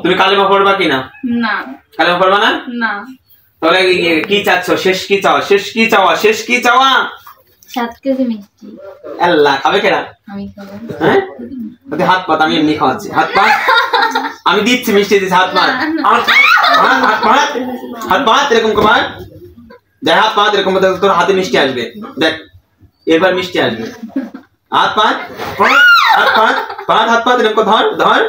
তুমি কালেমা পড়বা কিনা? না। কালেমা পড়বা না? না। তাহলে কি চাচ্ছ? শেষ কি চাওয়া? শেষ কি চাওয়া? শেষ কি চাওয়া? 7 কেজি মিষ্টি। আল্লাহ, খাবে কেনা? আমি খাবো। হ্যাঁ, হাত পাত, আমি এমনি খাওয়াচ্ছি। হাত পাত আমি দিচ্ছি, মিষ্টি দিচ্ছি। হাত পাত, হাত পাত, হাত পাত, এরকম কর। যাই হাত পাত এরকম, তোর হাতে মিষ্টি আসবে। দেখ এবার মিষ্টি আসবে। হাত পাত, হাত পাত, পাত, হাত পাত, এরকম ধর ধর।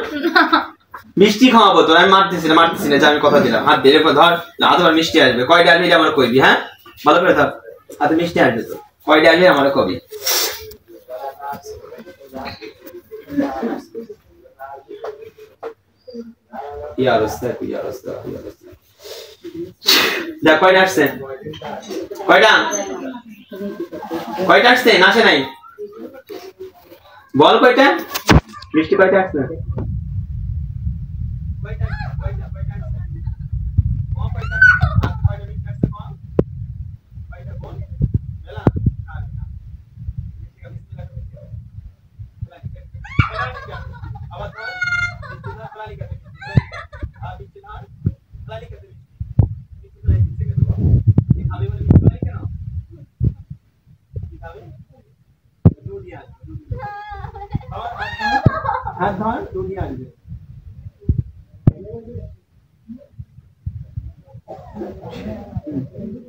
মিষ্টি খাওয়াবো তোর, আমি মারতেছি না, যে আমি কথা দিলাম। হাত দিয়ে এরকম ধর, হাত ধর, মিষ্টি আসবে। কয়টা আসবে এটা আমার কইবি। হ্যাঁ, ভালো করে ধর, হাতে মিষ্টি আসবে তোর। কয়টা আসবে আমার কবি। দেখ কয়টা আসছে, কয়টা কয়টা আসছে, না আসে নাই? বল কয়টা মিষ্টি, কয়টা আসছে?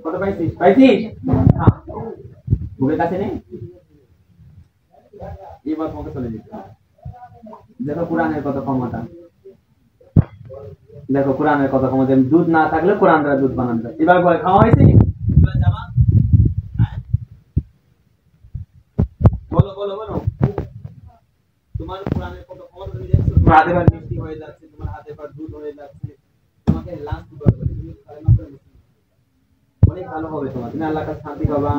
কত পাইছিস? পাইছিস? বুকের কাছে নেই? এবার তোমাকে চলে যেতে হবে। দেখো কোরআনের কত ক্ষমতা, দেখো কোরআনের কত ক্ষমতা। দুধ না থাকলে কোরআন দ্বারা দুধ বানান যায়। এবার বলে খাওয়া হয়েছে? এবার যাবা, বলো বলো বলো। তোমার কোরআনের কত ক্ষমতা তুমি দেখছো? তোমার হাতে বার মিষ্টি হয়ে যাচ্ছে, তোমার হাতে বার দুধ হয়ে যাচ্ছে। তোমাকে লাস্ট করবে, তুমি কালেমা পড়ে অনেক ভালো হবে তোমার, তুমি আল্লাহর কাছে শান্তি পাবা।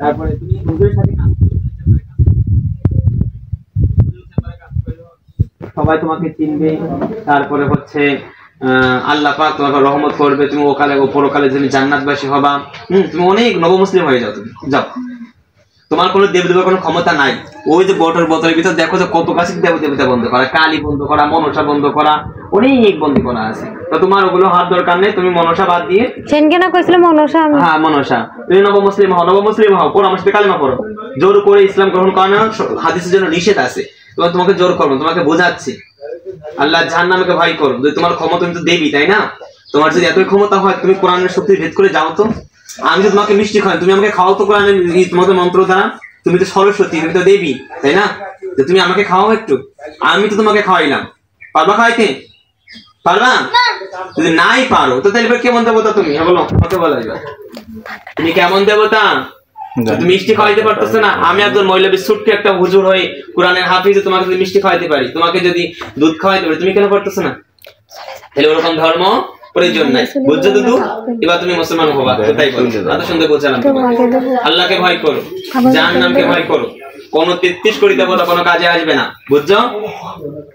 তারপরে তুমি হুজুরের সাথে কাজ করবে, সবাই তোমাকে চিনবে। তারপরে হচ্ছে আল্লাহ পাক তোমাকে রহমত করবে, তুমি ওকালে ও পরকালে তুমি জান্নাতবাসী হবা। তুমি অনেক নবমুসলিম হয়ে যাও। তুমি যাও, তোমার কোনো দেবদেবতার কোনো ক্ষমতা নাই। ওই যে বোতলের ভিতর দেখো যে কত কাছে দেবতা বন্ধ করা, কালী বন্ধ করা, মনসা বন্ধ করা, অনেক বন্দী করা আছে। তো তোমার ওগুলো হাত দরকার নেই, তুমি মনসা বাদ দিয়ে সেনকেনা কইছিল মনসা। হ্যাঁ মনসা, তুমি নবমুসলিম হও, নবমুসলিম হও, পড়ো আমার সাথে কালেমা পড়ো। জোর করে ইসলাম গ্রহণ করানো হাদিসের জন্য নিষেধ আছে। তোমাকে জোর করবো, তোমাকে বোঝাচ্ছি আল্লাহ জাহান্নামকে ভয় করো। যদি তোমার ক্ষমতা, তুমি তো দেবী তাই না? তোমার যদি এতই ক্ষমতা হয়, তুমি কোরআনের শক্তি ভেদ করে যাও তো। আমি তো তোমাকে মিষ্টি খাওয়াই, তুমি আমাকে খাও তো কোরআনের তোমাদের মন্ত্র দ্বারা। তুমি তো সরস্বতী, তুমি তো দেবী তাই না? তুমি আমাকে খাওয়াও একটু, আমি তো তোমাকে খাওয়াইলাম। পারবা খাওয়াইতে? পারবা? যদি নাই পারো তো তাহলে কেমন দেবতা তুমি? বলো কত বলা যাবে, তুমি কেমন দেবতা? তুমি মিষ্টি খাওয়াইতে পারতেছো না। আমি একজন মহিলা ছোট্ট একটা হুজুর হয়ে কোরআনের হাফিজে তোমাকে যদি মিষ্টি খাওয়াইতে পারি, তোমাকে যদি দুধ খাওয়াইতে পারি, তুমি কেন পারতেছো না? তাহলে ওরকম ধর্ম প্রয়োজন নাই, বুঝছো দুদু? এবার তুমি মুসলমান হবা। তাই বলছো, এত সুন্দর বলছিলাম। আল্লাহকে ভয় করো, জাহান্নামকে ভয় করো। কোন 33 কোটি দেবতা কোনো কাজে আসবে না, বুঝছো?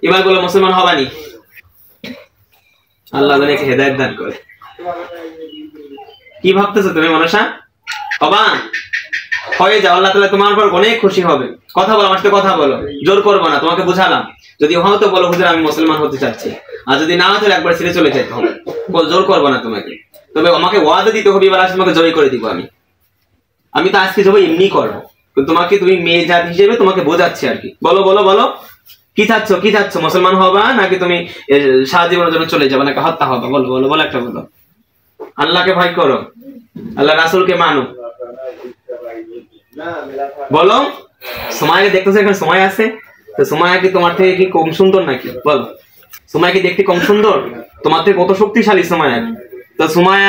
এবার বলো মুসলমান হবানি? আল্লাহ জানে হেদায়েত দান করে। কি ভাবতেছো তুমি মনসা? হবা? হয়ে যাও, আল্লাহ তাআলা তোমার উপর অনেক খুশি হবে। কথা বলো আমার সাথে, কথা বলো, জোর করবো না। তোমাকে বুঝালাম, যদি হও তো বলো হুজুর আমি মুসলমান হতে চাচ্ছি। আর যদি না হয় তাহলে একবার ছেড়ে চলে যেতে হবে। জোর করবো না তোমাকে, তবে আমাকে ওয়াদা দিতে হবে এবার আসলে তোমাকে জয় করে দিব। আমি তো আজকে যাবো এমনি করবো, তোমাকে তুমি মেয়ে জাত হিসেবে তোমাকে বোঝাচ্ছি আর কি। বলো বলো বলো, কি চাচ্ছ? কি চাচ্ছ? মুসলমান হবা নাকি তুমি সারা জীবনের জন্য চলে যাবে, নাকি হত্যা হবা? বলো বলো বলো, একটা বলো। আল্লাহকে ভয় করো, আল্লাহ রাসূলকে মানো। বলো। সময়কে দেখতেছো, এখানে সময় আছে তো সময় কি তোমার থেকে কি কম সুন্দর নাকি? বলো, সময় কি দেখতে কম সুন্দর? তোমার থেকে কত শক্তিশালী সময়। তো সময়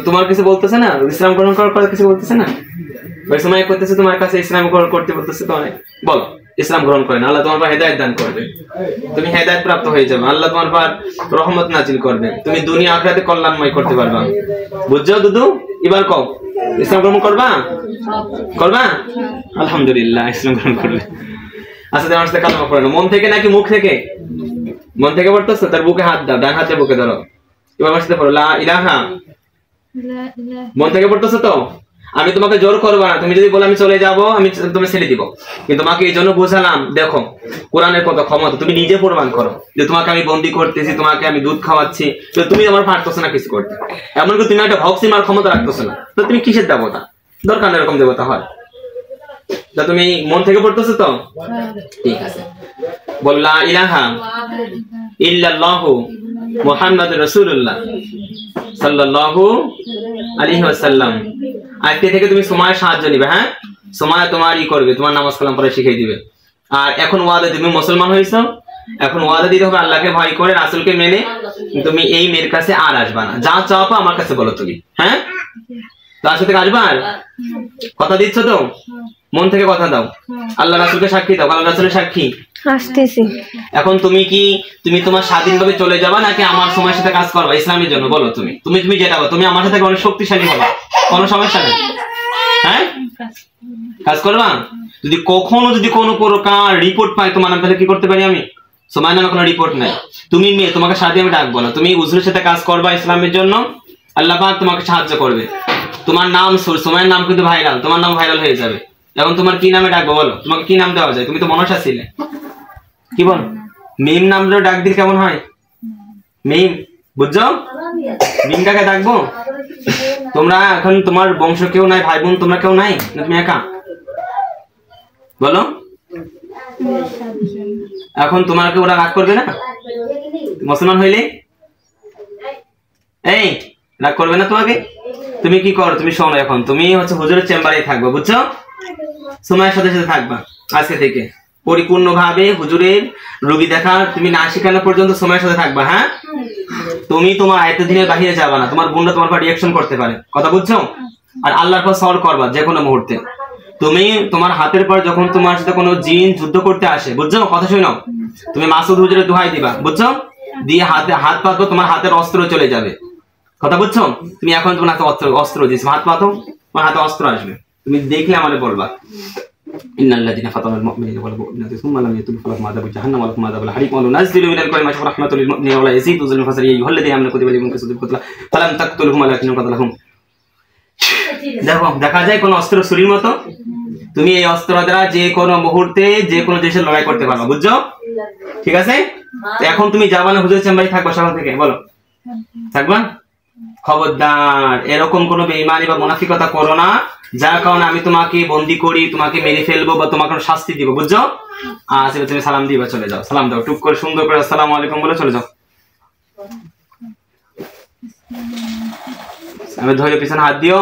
তোমার কিছু বলতেছে না? ইসলাম গ্রহণ করার পর কিছু বলতেছে না? ওই সময় করতেছে তোমার কাছে ইসলাম গ্রহণ করতে বলতেছে তো অনেক। বলো ইসলাম গ্রহণ করেন, আল্লাহ তোমার পর হেদায়েত দান করবে, তুমি হেদায়েত প্রাপ্ত হয়ে যাবে, আল্লাহ তোমার পর রহমত নাজিল করবে, তুমি দুনিয়া আখিরাতে কল্যাণময় করতে পারবা। বুঝছো দুদু? এবার কও, ইসলাম গ্রহণ করবা? করবা? আলহামদুলিল্লাহ, ইসলাম গ্রহণ করবে। আচ্ছা আমার সাথে কালেমা পড়ো। মন থেকে নাকি মুখ থেকে? মন থেকে পড়তেছো? তার বুকে হাত দাও, ডান হাতে বুকে ধরো। এবার আমার সাথে পড়ো লা ইলাহা। মন থেকে পড়তেছো তো? আমি তোমাকে জোর করবো না, তুমি যদি বলো আমি চলে যাব আমি তোমাকে ছেড়ে দিব, কিন্তু তোমাকে এই জন্য বোঝালাম দেখো কোরআনের কত ক্ষমতা, তুমি নিজে প্রমাণ করো যে তোমাকে আমি বন্দি করতেছি, তোমাকে আমি দুধ খাওয়াচ্ছি, তো তুমি আমার পারতেছো না কিছু করতে, এমনকি তুমি একটা ভক্সি মার ক্ষমতা রাখতেছো না, তো তুমি কিসের দেবতা? দরকার এরকম দেবতা হয়, তা তুমি মন থেকে পড়তেছো তো? ঠিক আছে, বললা ইলাহা ইল্লাল্লাহু মুহাম্মাদুর রাসূলুল্লাহ সাল্লাল্লাহু আলাইহি ওয়াসাল্লাম। আজকে থেকে তুমি সময় সাহায্য নিবে, হ্যাঁ সময় তোমার করবে, তোমার নামাজ কালাম পড়া শিখিয়ে দিবে। আর এখন ওয়াদা, তুমি মুসলমান হয়েছো, এখন ওয়াদা দিতে হবে আল্লাহকে ভয় করে রাসূলকে মেনে তুমি এই মেয়ের কাছে আর আসবা না, যা চাও আমার কাছে বলো তুমি, হ্যাঁ তার সাথে আসবা, আর কথা দিচ্ছ তো? মন থেকে কথা দাও, আল্লাহ রাসূলকে সাক্ষী দাও, আল্লাহ রাসূলের সাক্ষী আসতেছি। এখন তুমি কি তুমি তোমার স্বাধীনভাবে চলে যাবা নাকি আমার সময়ের সাথে কাজ করবা ইসলামের জন্য? বলো তুমি, তুমি তুমি যেটা বলো, তুমি আমার সাথে অনেক শক্তিশালী হবে, কোনো সমস্যা নেই, হ্যাঁ কাজ করবা। যদি কখনো যদি কোনো প্রকার রিপোর্ট পাই তোমার নাম, তাহলে কি করতে পারি আমি? সময় নামে কোনো রিপোর্ট নাই, তুমি মেয়ে, তোমাকে সাথে আমি ডাকবো না, তুমি উজুরের সাথে কাজ করবা ইসলামের জন্য, আল্লাহ পাক তোমাকে সাহায্য করবে। তোমার নাম সময়ের নাম কিন্তু ভাইরাল, তোমার নাম ভাইরাল হয়ে যাবে। এখন তোমার কি নামে ডাকবো বলো? তোমাকে কি নাম দেওয়া যায়? তুমি তো মনসা ছিলে, কি বল? মিম নাম ধরে ডাক দিলে কেমন হয়? মিম, বুঝছো? মিমটাকে ডাকবো। তোমরা এখন তোমার বংশ কেউ নাই, ভাই বোন তোমরা কেউ নাই, তুমি একা? বলো, এখন তোমাকে ওরা রাগ করবে না মুসলমান হইলে? এই রাগ করবে না তোমাকে? তুমি কি করো? তুমি শোনো, এখন তুমি হচ্ছে হুজুরের চেম্বারে থাকবা, বুঝছো? সময়ের সাথে সাথে থাকবা আজকে থেকে পরিপূর্ণভাবে হুজুরের রোগী দেখা তুমি না শেখানো পর্যন্ত সময়ের সাথে থাকবা, হ্যাঁ তুমি তোমার আয়ত্তাধীনের বাহিরে যাবা না, তোমার বোনরা তোমার পর রিঅ্যাকশন করতে পারে, কথা বুঝছো? আর আল্লাহর পর সওয়াল করবা যে কোনো মুহূর্তে। তুমি তোমার হাতের পর যখন তোমার সাথে কোনো জিন যুদ্ধ করতে আসে, বুঝছো? কথা শুনো, তুমি মাসুদ হুজুরের দোহাই দিবা, বুঝছো? দিয়ে হাত পাতো, তোমার হাতের অস্ত্র চলে যাবে, কথা বুঝছো? তুমি এখন তোমার হাতে অস্ত্র দিস, হাত পাতো, তোমার হাতে অস্ত্র আসবে, তুমি দেখলে আমাদের বলবা ইন্নাল্লাযিনা ফাতানুল মুমিনিনা ওয়াল মুমিনাতি সুম্মা লাম ইয়াতুবু ফালাহুম আযাবু জাহান্নাম ওয়া লাহুম আযাবুল হারিক ওয়া নুনাজ্জিলু মিনাল কুরআনি মা হুwa রাহমাতুল লিল মুমিনিনা ওয়া লা ইয়াজিদু যিল মুফাসসিরিন या আইয়ুহাল্লাযিনা আমানু কুতিবা আলাইকুমুস সিয়ামু কুতিবা ফালাম তাকতুলুহুম ওয়ালাকিন কাতালাহুম। দেখো, দেখা যায় কোন অস্ত্র ছুরির মতো, তুমি এই অস্ত্র দ্বারা যে কোনো মুহূর্তে যে কোনো দেশের লড়াই করতে পারবে, বুঝছো? ঠিক আছে, এখন তুমি যাবা না হুজুরের চেম্বারে থাকবা সকাল থেকে? বলো থাকবা? খবরদার এরকম কোনো বেঈমানি বা মুনাফিকতা করো না, যার কারণে আমি তোমাকে বন্দি করি, তোমাকে মেরে ফেলবো বা তোমাকে শাস্তি দিব, বুঝছো? আচ্ছা তুমি সালাম দিবা, চলে যাও, সালাম দাও, টুক করে সুন্দর করে আসসালামু আলাইকুম বলে চলে যাও। আমি ধরে পিছনে হাত দিও।